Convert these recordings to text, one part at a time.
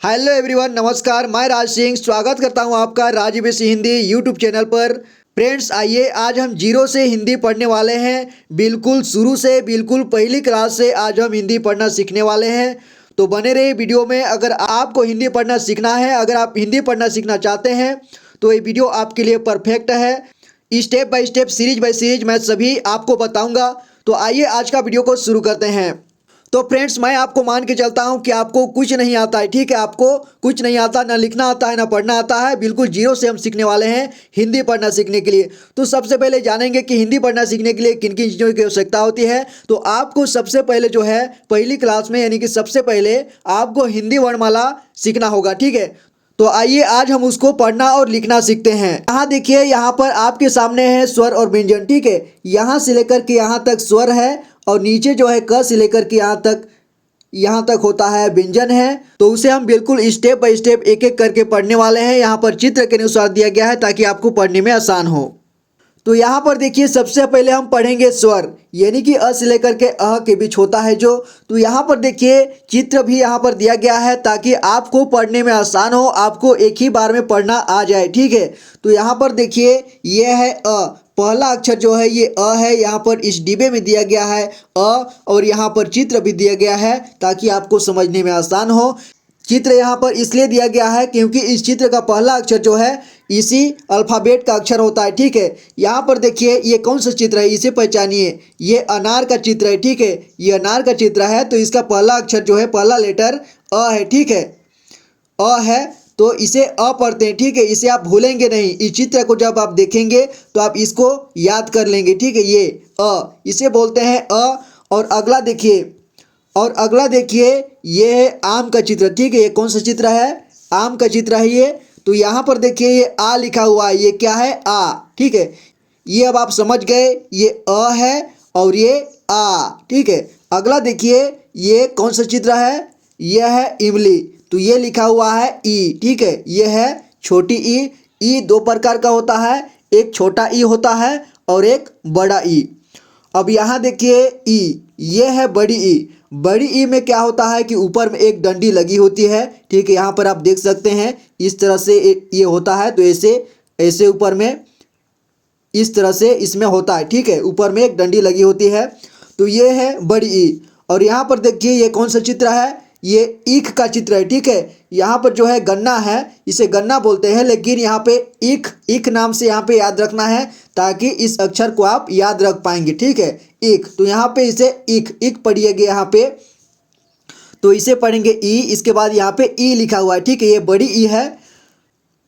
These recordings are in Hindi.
हेलो एवरीवन, नमस्कार। मैं राज सिंह स्वागत करता हूं आपका राज एबीसी हिंदी यूट्यूब चैनल पर। फ्रेंड्स, आइए आज हम जीरो से हिंदी पढ़ने वाले हैं। बिल्कुल शुरू से, बिल्कुल पहली क्लास से आज हम हिंदी पढ़ना सीखने वाले हैं। तो बने रहिए वीडियो में। अगर आपको हिंदी पढ़ना सीखना है, अगर आप हिंदी पढ़ना सीखना चाहते हैं तो ये वीडियो आपके लिए परफेक्ट है। Step by step, series by series मैं सभी आपको बताऊँगा। तो आइए आज का वीडियो को शुरू करते हैं। तो फ्रेंड्स, मैं आपको मान के चलता हूं कि आपको कुछ नहीं आता है, ठीक है। आपको कुछ नहीं आता, ना लिखना आता है ना पढ़ना आता है। बिल्कुल जीरो से हम सीखने वाले हैं हिंदी पढ़ना सीखने के लिए। तो सबसे पहले जानेंगे कि हिंदी पढ़ना सीखने के लिए किन किन चीज़ों की आवश्यकता होती है। तो आपको सबसे पहले जो है पहली क्लास में, यानी कि सबसे पहले आपको हिंदी वर्णमाला सीखना होगा, ठीक है। तो आइए आज हम उसको पढ़ना और लिखना सीखते हैं। यहाँ देखिए, यहाँ पर आपके सामने है स्वर और व्यंजन, ठीक है। यहाँ से लेकर के यहाँ तक स्वर है और नीचे जो है क से लेकर के यहाँ तक होता है व्यंजन है। तो उसे हम बिल्कुल स्टेप बाय स्टेप एक एक करके पढ़ने वाले हैं। यहाँ पर चित्र के अनुसार दिया गया है ताकि आपको पढ़ने में आसान हो। तो यहाँ पर देखिए, सबसे पहले हम पढ़ेंगे स्वर, यानी कि अ से लेकर के अ के बीच होता है जो। तो यहाँ पर देखिए चित्र भी यहाँ पर दिया गया है ताकि आपको पढ़ने में आसान हो, आपको एक ही बार में पढ़ना आ जाए, ठीक है। तो यहाँ पर देखिए ये है अ, पहला अक्षर जो है ये अ है। यहाँ पर इस डिब्बे में दिया गया है अ, और यहाँ पर चित्र भी दिया गया है ताकि आपको समझने में आसान हो। चित्र यहाँ पर इसलिए दिया गया है क्योंकि इस चित्र का पहला अक्षर जो है इसी अल्फ़ाबेट का अक्षर होता है, ठीक है। यहाँ पर देखिए ये कौन सा चित्र है, इसे पहचानिए। ये अनार का चित्र है, ठीक है। ये अनार का चित्र है तो इसका पहला अक्षर जो है, पहला लेटर अ है, ठीक है। अ है तो इसे अ पढ़ते हैं, ठीक है। इसे आप भूलेंगे नहीं। इस चित्र को जब आप देखेंगे तो आप इसको याद कर लेंगे, ठीक है। ये अ, इसे बोलते हैं अ। और अगला देखिए ये है आम का चित्र, ठीक है। ये कौन सा चित्र है, आम का चित्र है ये। तो यहाँ पर देखिए ये आ लिखा हुआ है, ये क्या है, आ, ठीक है। ये अब आप समझ गए, ये अ है और ये आ, ठीक है। अगला देखिए ये कौन सा चित्र है, यह है इमली। तो ये लिखा हुआ है ई, ठीक है। ये है छोटी ई। ई दो प्रकार का होता है, एक छोटा ई होता है और एक बड़ा ई। अब यहाँ देखिए ई, ये है बड़ी ई। बड़ी ई में क्या होता है कि ऊपर में एक डंडी लगी होती है, ठीक है। यहाँ पर आप देख सकते हैं इस तरह से ये होता है। तो ऐसे ऐसे ऊपर में इस तरह से इसमें होता है, ठीक है। ऊपर में एक डंडी लगी होती है। तो ये है बड़ी ई। और यहाँ पर देखिए ये कौन सा चित्र है, ये ईख का चित्र है, ठीक है। यहाँ पर जो है गन्ना है, इसे गन्ना बोलते हैं, लेकिन यहाँ पे ईख, ईख नाम से यहाँ पे याद रखना है ताकि इस अक्षर को आप याद रख पाएंगे, ठीक है। ईख, तो यहाँ पे इसे ईख ईख पढ़िएगा यहाँ पे। तो इसे पढ़ेंगे ई, इसके बाद यहाँ पे ई लिखा हुआ है, ठीक है। ये बड़ी ई है।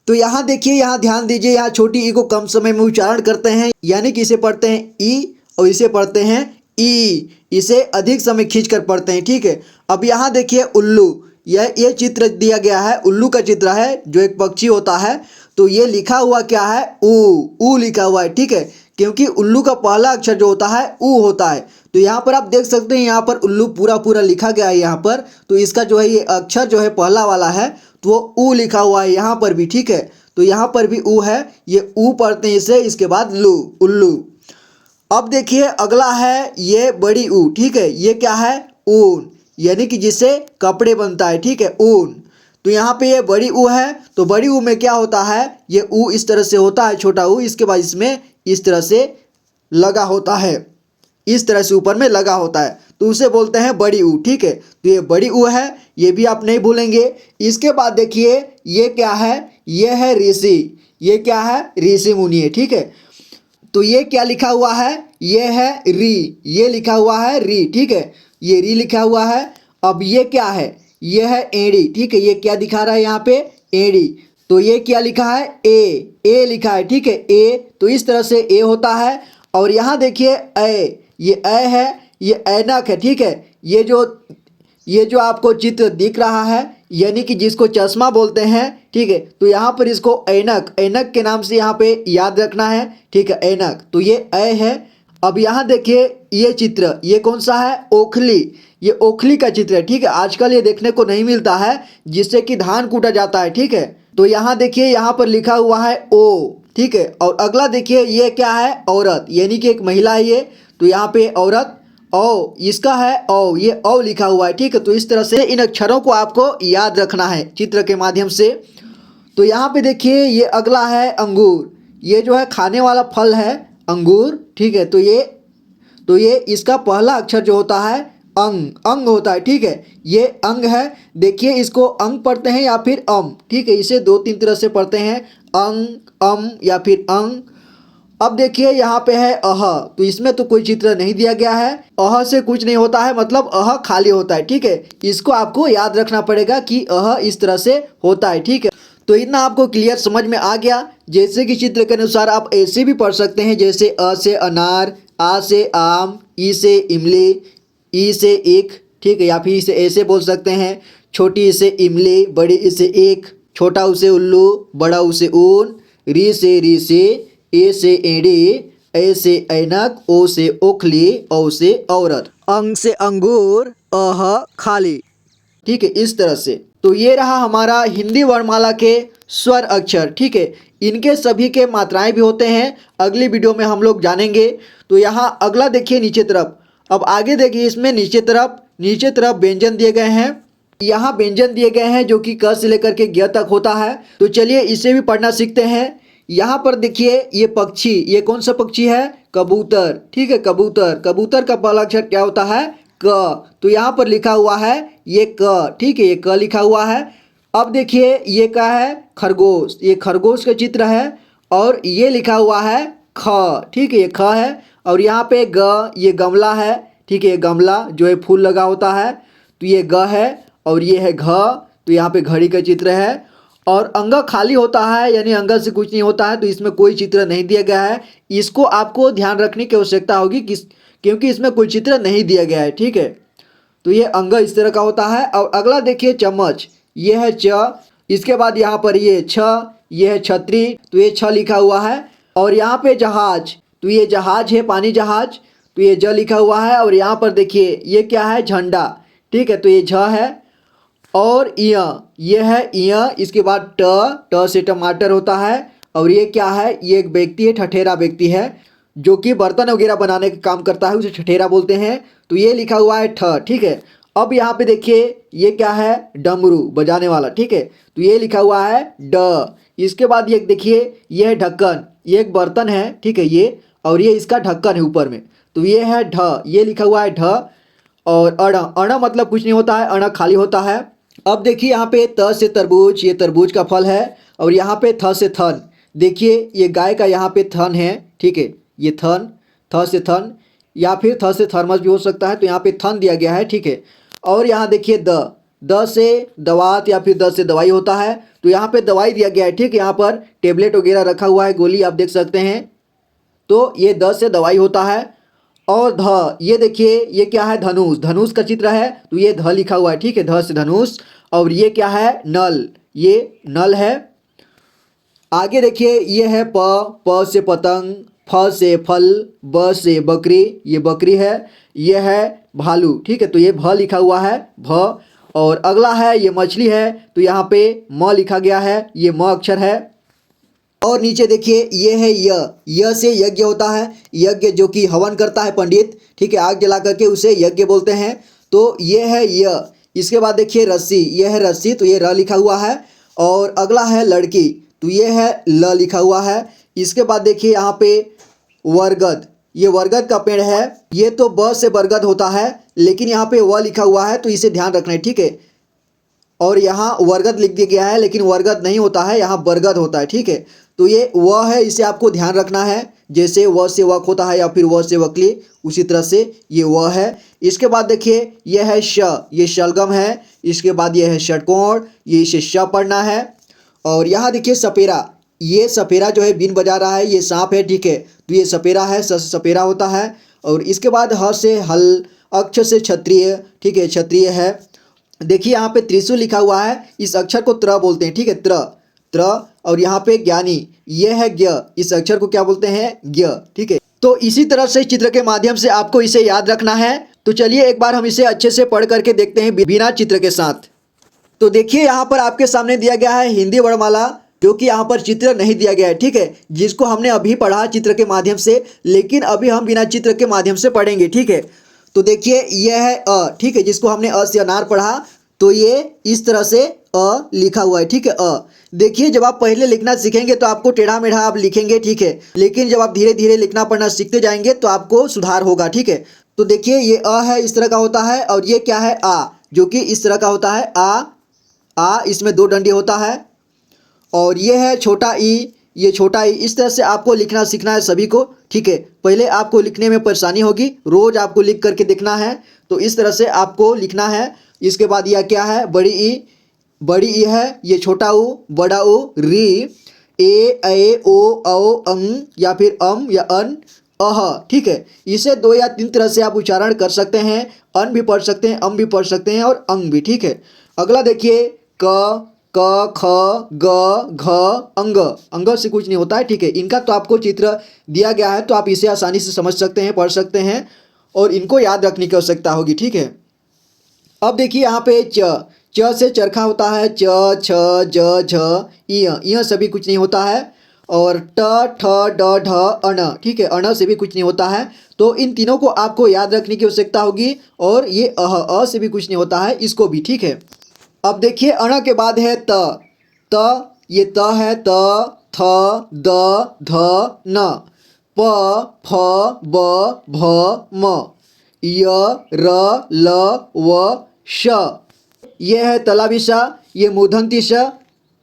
तो यहाँ देखिए, यहाँ ध्यान दीजिए, यहाँ छोटी ई को कम समय में उच्चारण करते हैं, यानी कि इसे पढ़ते हैं ई और इसे पढ़ते हैं ई। इसे अधिक समय खींच कर पढ़ते हैं, ठीक है। अब यहाँ देखिए उल्लू, ये चित्र दिया गया है, उल्लू का चित्र है जो एक पक्षी होता है। तो ये लिखा हुआ क्या है, ऊ लिखा हुआ है, ठीक है। क्योंकि उल्लू का पहला अक्षर जो होता है ऊ होता है। तो यहाँ पर आप देख सकते हैं, यहाँ पर उल्लू पूरा पूरा लिखा गया है यहाँ पर। तो इसका जो है ये अक्षर जो है पहला वाला है, तो वो ऊ लिखा हुआ है यहाँ पर भी, ठीक है। तो यहाँ पर भी ऊ है, ये ऊ पढ़ते हैं इसे। इसके बाद लू, उल्लू। अब देखिए अगला है ये बड़ी ऊ, ठीक है। ये क्या है, ऊन, यानी कि जिससे कपड़े बनता है, ठीक है, ऊन। तो यहाँ पे ये बड़ी ऊ है। तो बड़ी ऊ में क्या होता है, ये ऊ इस तरह से होता है, छोटा ऊ। इसके बाद इसमें इस तरह से लगा होता है, इस तरह से ऊपर में लगा होता है, तो उसे बोलते हैं बड़ी ऊ, ठीक है। तो ये बड़ी ऊ है, ये भी आप नहीं भूलेंगे। इसके बाद देखिए ये क्या है, ये है ऋषि। ये क्या है, ऋषि मुनि है, ठीक है। तो ये क्या लिखा हुआ है, ये है री, ये लिखा हुआ है री, ठीक है। ये री लिखा हुआ है। अब ये क्या है, ये है एड़ी, ठीक है। ये क्या दिखा रहा है यहाँ पे, एड़ी। तो ये क्या लिखा है, ए लिखा है, ठीक है, ए। तो इस तरह से ए होता है। और यहाँ देखिए ये ए है, ये ऐनक है, ठीक है। ये जो आपको चित्र दिख रहा है, यानी कि जिसको चश्मा बोलते हैं, ठीक है। तो यहाँ पर इसको ऐनक, ऐनक के नाम से यहाँ पे याद रखना है, ठीक है, ऐनक। तो ये ऐ है। अब यहाँ देखिए ये चित्र, ये कौन सा है, ओखली। ये ओखली का चित्र है, ठीक है। आजकल ये देखने को नहीं मिलता है, जिससे कि धान कूटा जाता है, ठीक है। तो यहाँ देखिए यहाँ पर लिखा हुआ है ओ, ठीक है। और अगला देखिए ये क्या है, औरत, यानी कि एक महिला है ये। तो यहाँ पे औरत, औ, इसका है औ, ये औ लिखा हुआ है, ठीक है। तो इस तरह से इन अक्षरों को आपको याद रखना है चित्र के माध्यम से। तो यहाँ पे देखिए ये अगला है अंगूर, ये जो है खाने वाला फल है अंगूर, ठीक है। तो ये इसका पहला अक्षर जो होता है अंग होता है, ठीक है। ये अंग है, देखिए इसको अंग पढ़ते हैं या फिर ठीक है। इसे दो तीन तरह से पढ़ते हैं, अंग या फिर अंग। अब देखिए यहाँ पे है अह, तो इसमें तो कोई चित्र नहीं दिया गया है, अह से कुछ नहीं होता है, मतलब अह खाली होता है, ठीक है। इसको आपको याद रखना पड़ेगा कि अह इस तरह से होता है, ठीक है। तो इतना आपको क्लियर समझ में आ गया। जैसे कि चित्र के अनुसार आप ऐसे भी पढ़ सकते हैं, जैसे अ से अनार, आ से आम, ई से इमली, ई से एक, ठीक है। या फिर इसे ऐसे बोल सकते हैं, छोटी ई से इमली, बड़ी ई से एक, छोटा ऊ से उल्लू, बड़ा ऊ से ऊन, री से ए से एड़ी, ए से ऐनक, ओ से ओखली, औ से औरत, अंग से अंगूर, अह खाली, ठीक है। इस तरह से तो ये रहा हमारा हिंदी वर्णमाला के स्वर अक्षर, ठीक है। इनके सभी के मात्राएं भी होते हैं, अगली वीडियो में हम लोग जानेंगे। तो यहाँ अगला देखिए नीचे तरफ, अब आगे देखिए इसमें नीचे तरफ व्यंजन दिए गए हैं। यहाँ व्यंजन दिए गए हैं जो कि क से लेकर के ज्ञ तक होता है। तो चलिए इसे भी पढ़ना सीखते हैं। यहाँ पर देखिए ये पक्षी, ये कौन सा पक्षी है? कबूतर, ठीक है। कबूतर का पहला अक्षर क्या होता है? क। तो यहाँ पर लिखा हुआ है ये क, ठीक है, ये क लिखा हुआ है। अब देखिए ये क्या है? खरगोश, ये खरगोश का चित्र है और ये लिखा हुआ है ख, ठीक है, ये ख है। और यहाँ पे ग, ये गमला है, ठीक है, ये गमला जो है फूल लगा होता है, तो ये ग है। और ये है घ, तो यहाँ पे घड़ी का चित्र है। और अंग खाली होता है, यानी अंग से कुछ नहीं होता है, तो इसमें कोई चित्र नहीं दिया गया है। इसको आपको ध्यान रखने की आवश्यकता होगी क्योंकि इसमें कोई चित्र नहीं दिया गया है, ठीक है। तो ये अंग इस तरह का होता है। और अगला देखिए चम्मच, ये है च। इसके बाद यहाँ पर ये छ, ये है छतरी, तो ये छ लिखा हुआ है। और यहाँ पे जहाज, तो ये जहाज है, पानी जहाज, तो ये ज लिखा हुआ है। और यहाँ पर देखिए ये क्या है? झंडा, ठीक है, तो ये झ है। और ये है य। इसके बाद ट से टमाटर होता है। और ये क्या है? ये एक व्यक्ति है, ठठेरा व्यक्ति है, जो कि बर्तन वगैरह बनाने का काम करता है, उसे ठठेरा बोलते हैं। तो ये लिखा हुआ है ठ, ठीक है। अब यहाँ पे देखिए ये क्या है? डमरू, बजाने वाला, ठीक है, तो ये लिखा हुआ है ड। इसके बाद ये देखिए ये है ढक्कन, ये एक बर्तन है, ठीक है, ये, और ये इसका ढक्कन है ऊपर में, तो ये है ढ, ये लिखा हुआ है ढ। और अण मतलब कुछ नहीं होता है, अण खाली होता है। अब देखिए यहाँ पे त से तरबूज, ये तरबूज का फल है। और यहाँ पे थ से थन, देखिए ये गाय का यहाँ पे थन है, ठीक है, ये थन, थ से थन, या फिर थ से थर्मस भी हो सकता है, तो यहाँ पे थन दिया गया है, ठीक है। और यहाँ देखिए द से दवात या फिर द से दवाई होता है, तो यहाँ पे दवाई दिया गया है, ठीक है। यहाँ पर टेबलेट वगैरह रखा हुआ है, गोली आप देख सकते हैं, तो ये द से दवाई होता है। और ध, ये देखिए ये क्या है? धनुष, धनुष का चित्र है, तो ये ध लिखा हुआ है, ठीक है, ध से धनुष। और ये क्या है? नल, ये नल है। आगे देखिए ये है प से पतंग, फ से फल, ब से बकरी, ये बकरी है। ये है भालू, ठीक है, तो ये भ लिखा हुआ है, भ। और अगला है ये मछली है, तो यहाँ पे म लिखा गया है, ये म अक्षर है। और नीचे देखिए ये है य से यज्ञ होता है, यज्ञ जो कि हवन करता है पंडित, ठीक है, आग जला करके उसे यज्ञ बोलते हैं। तो ये है य। इसके बाद देखिए रस्सी, ये है रस्सी, तो ये र लिखा हुआ है। और अगला है लड़की, तो ये है ल लिखा हुआ है। इसके बाद देखिए यहाँ पे बरगद, ये बरगद का पेड़ है, ये तो ब से बरगद होता है, लेकिन यहाँ पे व लिखा हुआ है, तो इसे ध्यान रखना है, ठीक है। और यहाँ वर्गद लिख दिया गया है, लेकिन वर्गद नहीं होता है, यहाँ बरगद होता है, ठीक है। तो ये व है, इसे आपको ध्यान रखना है, जैसे व से वक होता है या फिर व से वकली, उसी तरह से ये व है। इसके बाद देखिए यह है श, ये शलगम है। इसके बाद ये है षटकोण, ये इसे श पढ़ना है। और यहाँ देखिए सपेरा, ये सपेरा जो है बीन बजा रहा है, ये सांप है, ठीक है, तो ये सपेरा है, सपेरा होता है। और इसके बाद ह से हल, अक्ष से क्षत्रिय, ठीक है, क्षत्रिय है। देखिए यहाँ पे त्रिशूल लिखा हुआ है, इस अक्षर को त्र बोलते हैं, ठीक है, त्र। और यहाँ पे ज्ञानी, ये है ज्ञ, इस अक्षर को क्या बोलते हैं? ज्ञ, ठीक है। तो इसी तरह से चित्र के माध्यम से आपको इसे याद रखना है। तो चलिए एक बार हम इसे अच्छे से पढ़ करके देखते हैं बिना चित्र के साथ। तो देखिए यहाँ पर आपके सामने दिया गया है हिंदी वर्णमाला, जो कि यहाँ पर चित्र नहीं दिया गया है, ठीक है, जिसको हमने अभी पढ़ा चित्र के माध्यम से, लेकिन अभी हम बिना चित्र के माध्यम से पढ़ेंगे, ठीक है। तो देखिए यह है अ, ठीक है, जिसको हमने अ से अनार पढ़ा, तो ये इस तरह से अ लिखा हुआ है, ठीक है। अ देखिए, जब आप पहले लिखना सीखेंगे तो आपको टेढ़ा मेढ़ा आप लिखेंगे, ठीक है, लेकिन जब आप धीरे धीरे लिखना पढ़ना सीखते जाएंगे तो आपको सुधार होगा, ठीक है। तो देखिए ये अ है, इस तरह का होता है, और ये क्या है, आ, जो कि इस तरह का होता है, आ इसमें दो डंडी होता है। और ये है छोटा ई, ये छोटा ई। इस तरह से आपको लिखना सीखना है सभी को, ठीक है। पहले आपको लिखने में परेशानी होगी, रोज आपको लिख करके देखना है, तो इस तरह से आपको लिखना है। इसके बाद यह क्या है, बड़ी ई, बड़ी ई है, ये छोटा ऊ, बड़ा ऊ, री, ए ओ औ अंग, या फिर या अन, अह, ठीक है। इसे 2 या 3 तरह से आप उच्चारण कर सकते हैं, अन भी पढ़ सकते हैं, भी पढ़ सकते हैं, और अंग भी, ठीक है। अगला देखिए क ख ग घ अंग, अंग से कुछ नहीं होता है, ठीक है। इनका तो आपको चित्र दिया गया है, तो आप इसे आसानी से समझ सकते हैं, पढ़ सकते हैं, और इनको याद रखने की आवश्यकता होगी, ठीक है। अब देखिए यहाँ पे च से चरखा होता है, च छ ज झ इय सभी कुछ नहीं होता है, और ट ठ ड ढ अण, ठीक है, अण से भी कुछ नहीं होता है। तो इन तीनों को आपको याद रखने की आवश्यकता होगी, और ये अ से भी कुछ नहीं होता है, इसको भी, ठीक है। अब देखिए अण के बाद है त, ये त है, त थ द ध न, प फ ब भ म, य र ल व श, ये है तलावी श, ये मूर्धन्य श,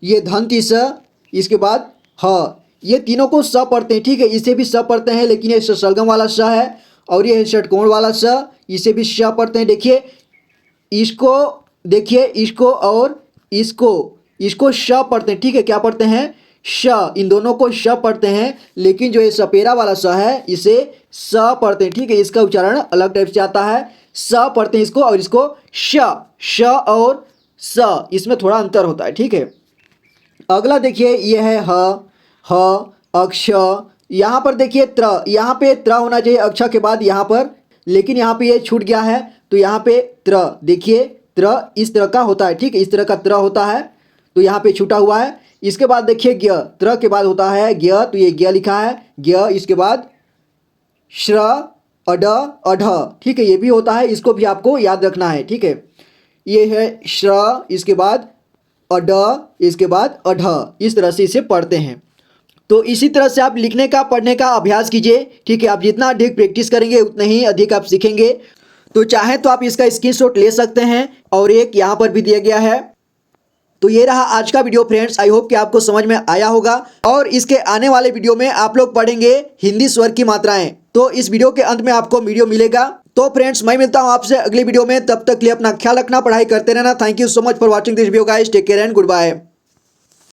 ये धन्य श, इसके बाद ह। ये तीनों को स पढ़ते हैं, ठीक है, इसे भी स पढ़ते हैं, लेकिन ये सलगम वाला श है, और ये है षटकोण वाला श, इसे भी श पढ़ते हैं। देखिए इसको, देखिए इसको और इसको श पढ़ते हैं, ठीक है, क्या पढ़ते हैं, श, इन दोनों को श पढ़ते हैं, लेकिन जो ये सपेरा वाला स है इसे स पढ़ते हैं, ठीक है। इसका उच्चारण अलग टाइप से आता है, स पढ़ते हैं इसको, और इसको श और स, इसमें थोड़ा अंतर होता है, ठीक है। अगला देखिए ये है ह अक्ष, यहाँ पर देखिए त्र, यहाँ पे त्र होना चाहिए अक्ष के बाद यहाँ पर, लेकिन यहाँ पे ये छूट गया है, तो यहाँ पे त्र, देखिए त्र इस तरह का होता है, ठीक है, इस तरह का त्र होता है, तो यहाँ पे छूटा हुआ है। इसके बाद देखिए ज्ञ, त्र के बाद होता है ज्ञ, तो ये ज्ञ लिखा है, ज्ञ, इसके बाद श्र अड अढ़, ठीक है, ये भी होता है, इसको भी आपको याद रखना है, ठीक है। ये है श्र, इसके बाद अड, इसके बाद अढ़, इस तरह से इसे पढ़ते हैं। तो इसी तरह से आप लिखने का पढ़ने का अभ्यास कीजिए, ठीक है। आप जितना अधिक प्रैक्टिस करेंगे उतना ही अधिक आप सीखेंगे। तो चाहे तो आप इसका स्क्रीनशॉट ले सकते हैं, और एक यहाँ पर भी दिया गया है। तो ये रहा आज का वीडियो फ्रेंड्स, आई होप कि आपको समझ में आया होगा, और इसके आने वाले वीडियो में आप लोग पढ़ेंगे हिंदी स्वर की मात्राएं। तो इस वीडियो के अंत में आपको वीडियो मिलेगा। तो फ्रेंड्स मैं मिलता हूं आपसे अगली वीडियो में, तब तक के लिए अपना ख्याल रखना, पढ़ाई करते रहना। Thank you so much for watching this video guys, take care and good bye.